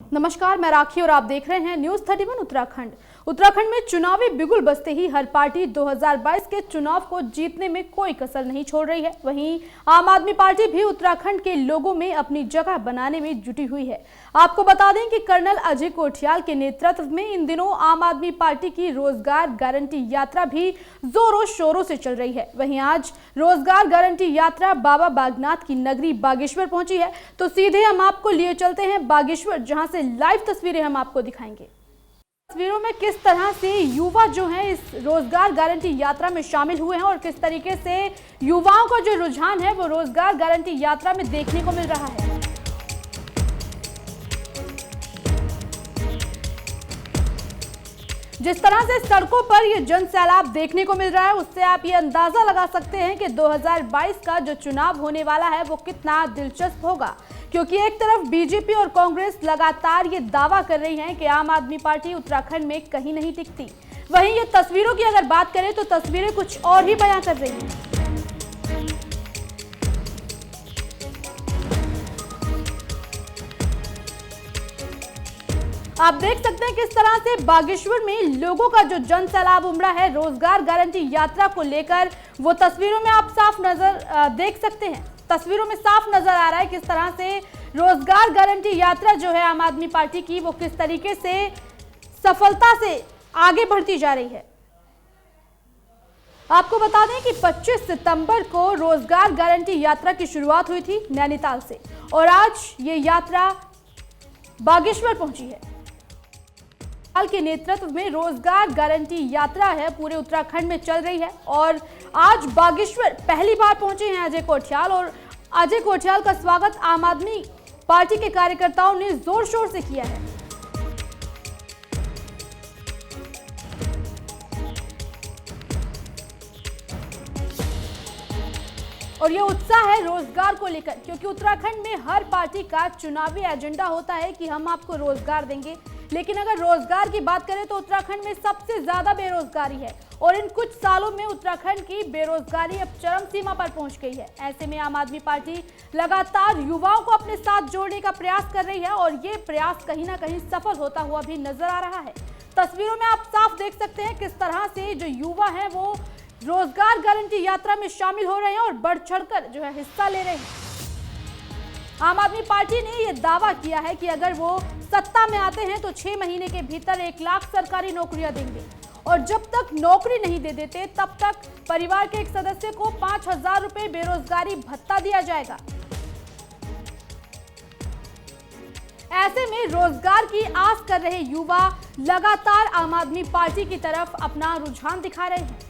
नमस्कार, मैं राखी और आप देख रहे हैं न्यूज 31 उत्तराखंड। उत्तराखंड में चुनावी बिगुल बजते ही हर पार्टी 2022 के चुनाव को जीतने में कोई कसर नहीं छोड़ रही है। वहीं आम आदमी पार्टी भी उत्तराखंड के लोगों में अपनी जगह बनाने में जुटी हुई है। आपको बता दें कि कर्नल अजय कोठियाल के नेतृत्व में इन दिनों आम आदमी पार्टी की रोजगार गारंटी यात्रा भी जोरों शोरों से चल रही है। वहीं आज रोजगार गारंटी यात्रा बाबा बागनाथ की नगरी बागेश्वर पहुंची है, तो सीधे हम आपको लिए चलते हैं बागेश्वर, जहां से लाइव तस्वीरें हम आपको दिखाएंगे। तस्वीरों में किस तरह से युवा जो हैं इस रोजगार गारंटी यात्रा में शामिल हुए हैं और किस तरीके से युवाओं का जो रुझान है वो रोजगार गारंटी यात्रा में देखने को मिल रहा है। जिस तरह से सड़कों पर ये जन सैलाब देखने को मिल रहा है, उससे आप ये अंदाजा लगा सकते हैं कि 2022 का जो चुनाव होने वाला है वो कितना दिलचस्प होगा, क्योंकि एक तरफ बीजेपी और कांग्रेस लगातार ये दावा कर रही हैं कि आम आदमी पार्टी उत्तराखंड में कहीं नहीं टिकती। वहीं ये तस्वीरों की अगर बात करें तो तस्वीरें कुछ और ही बयां कर रही हैं। आप देख सकते हैं किस तरह से बागेश्वर में लोगों का जो जन सैलाब उमड़ा है रोजगार गारंटी यात्रा को लेकर, वो तस्वीरों में आप साफ नजर देख सकते हैं। तस्वीरों में साफ नजर आ रहा है किस तरह से रोजगार गारंटी यात्रा जो है आम आदमी पार्टी की, वो किस तरीके से सफलता से आगे बढ़ती जा रही है। आपको बता दें कि 25 सितंबर को रोजगार गारंटी यात्रा की शुरुआत हुई थी नैनीताल से, और आज ये यात्रा बागेश्वर पहुंची है। के नेतृत्व में रोजगार गारंटी यात्रा है पूरे उत्तराखंड में चल रही है, और आज बागेश्वर पहली बार पहुंचे हैं अजय कोठियाल, और अजय कोठियाल का स्वागत आम आदमी पार्टी के कार्यकर्ताओं ने जोर शोर से किया है। और ये उत्साह है रोजगार को लेकर, क्योंकि उत्तराखंड में हर पार्टी का चुनावी एजेंडा होता है कि हम आपको रोजगार देंगे, लेकिन अगर रोजगार की बात करें तो उत्तराखंड में सबसे ज्यादा बेरोजगारी है, और इन कुछ सालों में उत्तराखंड की बेरोजगारी अब चरम सीमा पर पहुंच गई है। ऐसे में आम आदमी पार्टी लगातार युवाओं को अपने साथ जोड़ने का प्रयास कर रही है, और ये प्रयास कहीं ना कहीं सफल होता हुआ भी नजर आ रहा है। तस्वीरों में आप साफ देख सकते हैं किस तरह से जो युवा है वो रोजगार गारंटी यात्रा में शामिल हो रहे हैं और बढ़ चढ़कर जो है हिस्सा ले रहे हैं। आम आदमी पार्टी ने यह दावा किया है कि अगर वो सत्ता में आते हैं तो 6 महीने के भीतर 1 लाख सरकारी नौकरियां देंगे, और जब तक नौकरी नहीं दे देते तब तक परिवार के एक सदस्य को 5,000 रुपए बेरोजगारी भत्ता दिया जाएगा। ऐसे में रोजगार की आस कर रहे युवा लगातार आम आदमी पार्टी की तरफ अपना रुझान दिखा रहे हैं।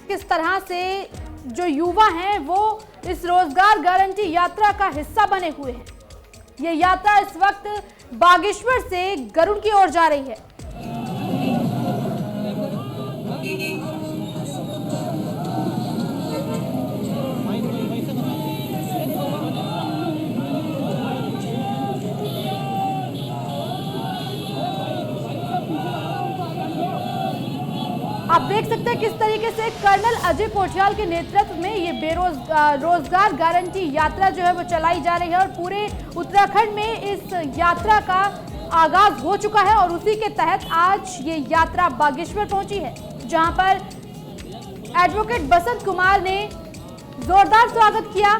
किस तरह से जो युवा हैं वो इस रोजगार गारंटी यात्रा का हिस्सा बने हुए हैं। ये यात्रा इस वक्त बागेश्वर से गरुड़ की ओर जा रही है। आप देख सकते हैं किस तरीके से कर्नल अजय कोठियाल के नेतृत्व में ये रोजगार गारंटी यात्रा जो है वो चलाई जा रही है और पूरे उत्तराखंड में इस यात्रा का आगाज हो चुका है और उसी के तहत आज ये यात्रा बागेश्वर पहुंची है, जहां पर एडवोकेट बसंत कुमार ने जोरदार स्वागत किया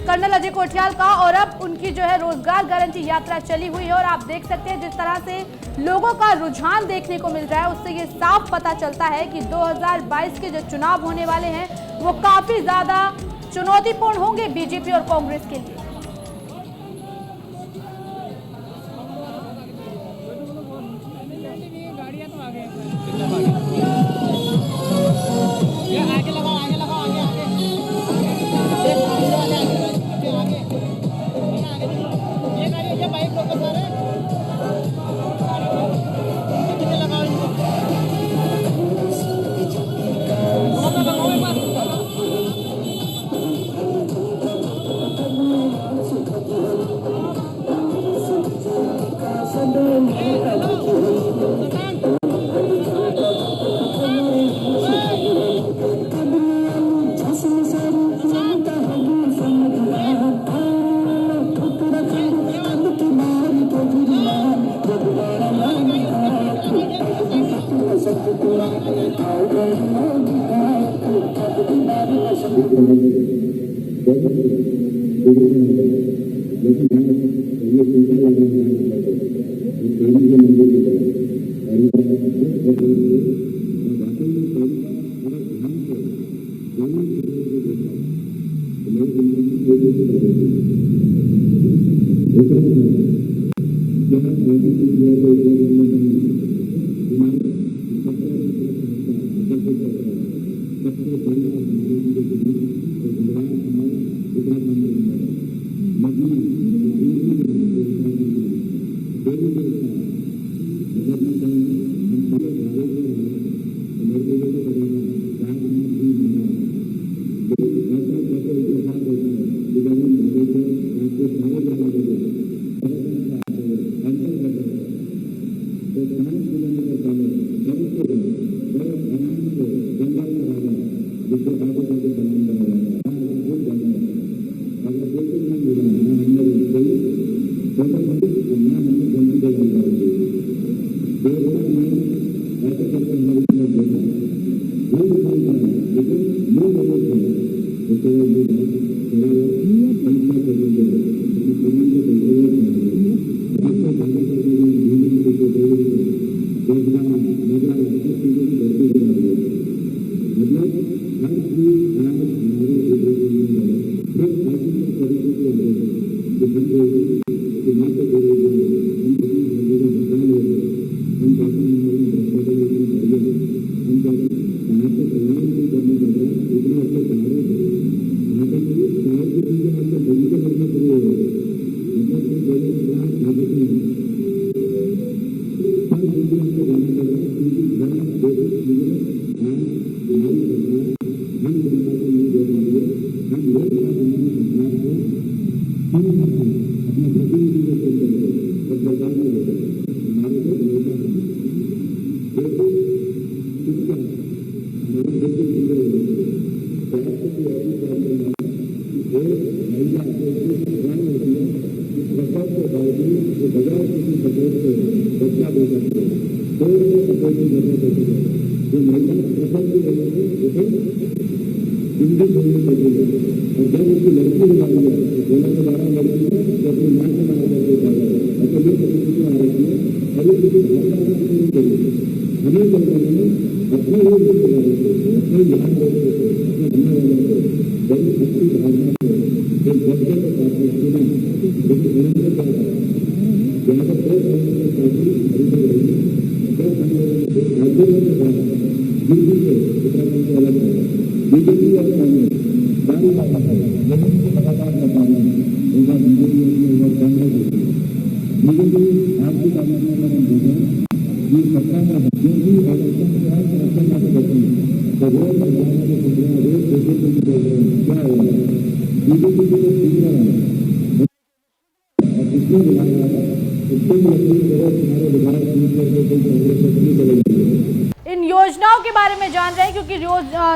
कर्नल अजय कोठियाल का और अब उनकी जो है रोजगार गारंटी यात्रा चली हुई है। और आप देख सकते हैं जिस तरह से लोगों का रुझान देखने को मिल रहा है उससे ये साफ पता चलता है कि 2022 के जो चुनाव होने वाले हैं वो काफी ज्यादा चुनौतीपूर्ण होंगे बीजेपी और कांग्रेस के लिए। इन योजनाओं के के बारे में जान रहे हैं, क्योंकि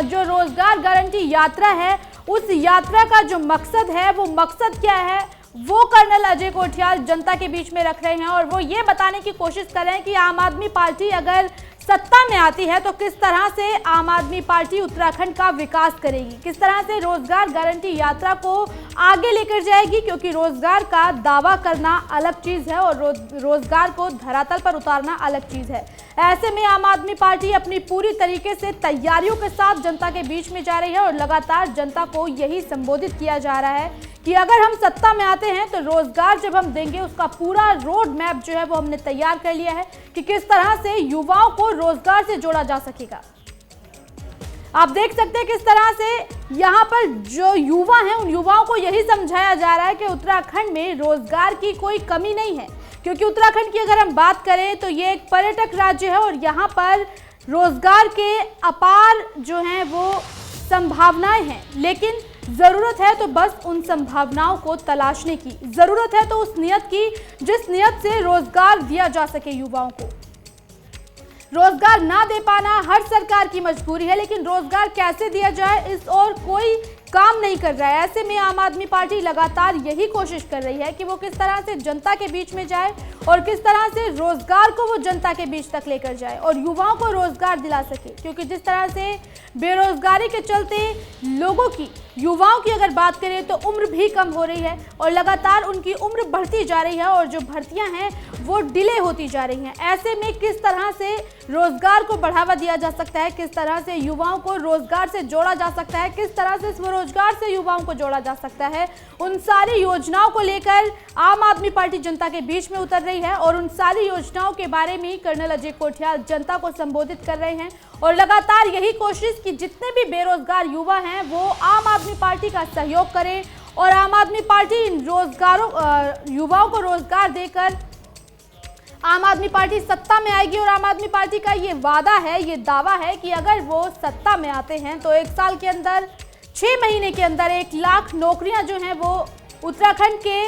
जो रोजगार गारंटी यात्रा है उस यात्रा का जो मकसद है वो मकसद क्या है वो कर्नल अजय कोठियाल जनता के बीच में रख रहे हैं। और वो ये बताने की कोशिश कर रहे हैं कि आम आदमी पार्टी अगर सत्ता में आती है तो किस तरह से आम आदमी पार्टी उत्तराखंड का विकास करेगी, किस तरह से रोजगार गारंटी यात्रा को आगे लेकर जाएगी। क्योंकि रोजगार का दावा करना अलग चीज है और रोजगार को धरातल पर उतारना अलग चीज है। ऐसे में आम आदमी पार्टी अपनी पूरी तरीके से तैयारियों के साथ जनता के बीच में जा रही है और लगातार जनता को यही संबोधित किया जा रहा है कि अगर हम सत्ता में आते हैं तो रोजगार जब हम देंगे उसका पूरा रोड मैप जो है वो हमने तैयार कर लिया है कि किस तरह से युवाओं को रोजगार से जोड़ा जा सकेगा। आप देख सकते हैं किस तरह से यहाँ पर जो युवा हैं उन युवाओं को यही समझाया जा रहा है कि उत्तराखंड में रोजगार की कोई कमी नहीं है। क्योंकि उत्तराखंड की अगर हम बात करें तो ये एक पर्यटक राज्य है और यहाँ पर रोजगार के अपार जो हैं वो संभावनाएं हैं, लेकिन जरूरत है तो बस उन संभावनाओं को तलाशने की, जरूरत है तो उस नियत की जिस नियत से रोजगार दिया जा सके युवाओं को। रोजगार ना दे पाना हर सरकार की मजबूरी है, लेकिन रोजगार कैसे दिया जाए इस और कोई काम नहीं कर रहा है। ऐसे में आम आदमी पार्टी लगातार यही कोशिश कर रही है कि वो किस तरह से जनता के बीच में जाए और किस तरह से रोजगार को वो जनता के बीच तक लेकर जाए और युवाओं को रोजगार दिला सके। क्योंकि जिस तरह से बेरोजगारी के चलते लोगों की, युवाओं की अगर बात करें तो उम्र भी कम हो रही है और लगातार उनकी उम्र बढ़ती जा रही है और जो भर्तियां हैं वो डिले होती जा रही हैं। ऐसे में किस तरह से रोजगार को बढ़ावा दिया जा सकता है, किस तरह से युवाओं को रोजगार से जोड़ा जा सकता है, किस तरह से स्वरोजगार से युवाओं को जोड़ा जा सकता है, उन सारी योजनाओं को लेकर आम आदमी पार्टी जनता के बीच में उतर रही है और उन सारी योजनाओं के बारे में कर्नल अजय कोठियाल जनता को संबोधित कर रहे हैं और लगातार यही कोशिश कि जितने भी बेरोजगार युवा हैं वो आम आदमी पार्टी का सहयोग करें और आम आदमी पार्टी इन युवाओं को रोजगार देकर आम आदमी पार्टी सत्ता में आएगी। और आम आदमी पार्टी का ये वादा है, ये दावा है कि अगर वो सत्ता में आते हैं तो 1 साल के अंदर 6 महीने के अंदर 1 लाख नौकरियां जो हैं वो उत्तराखंड के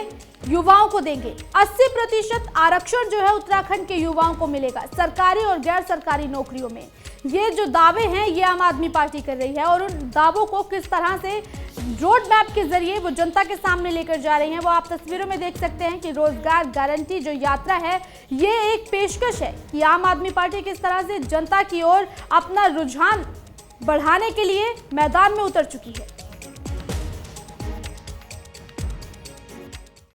युवाओं को देंगे। 80% आरक्षण जो है उत्तराखंड के युवाओं को मिलेगा सरकारी और गैर सरकारी नौकरियों में। ये जो दावे हैं ये आम आदमी पार्टी कर रही है और उन दावों को किस तरह से रोड मैप के जरिए वो जनता के सामने लेकर जा रही हैं वो आप तस्वीरों में देख सकते हैं कि रोजगार गारंटी जो यात्रा है ये एक पेशकश है कि आम आदमी पार्टी किस तरह से जनता की ओर अपना रुझान बढ़ाने के लिए मैदान में उतर चुकी है।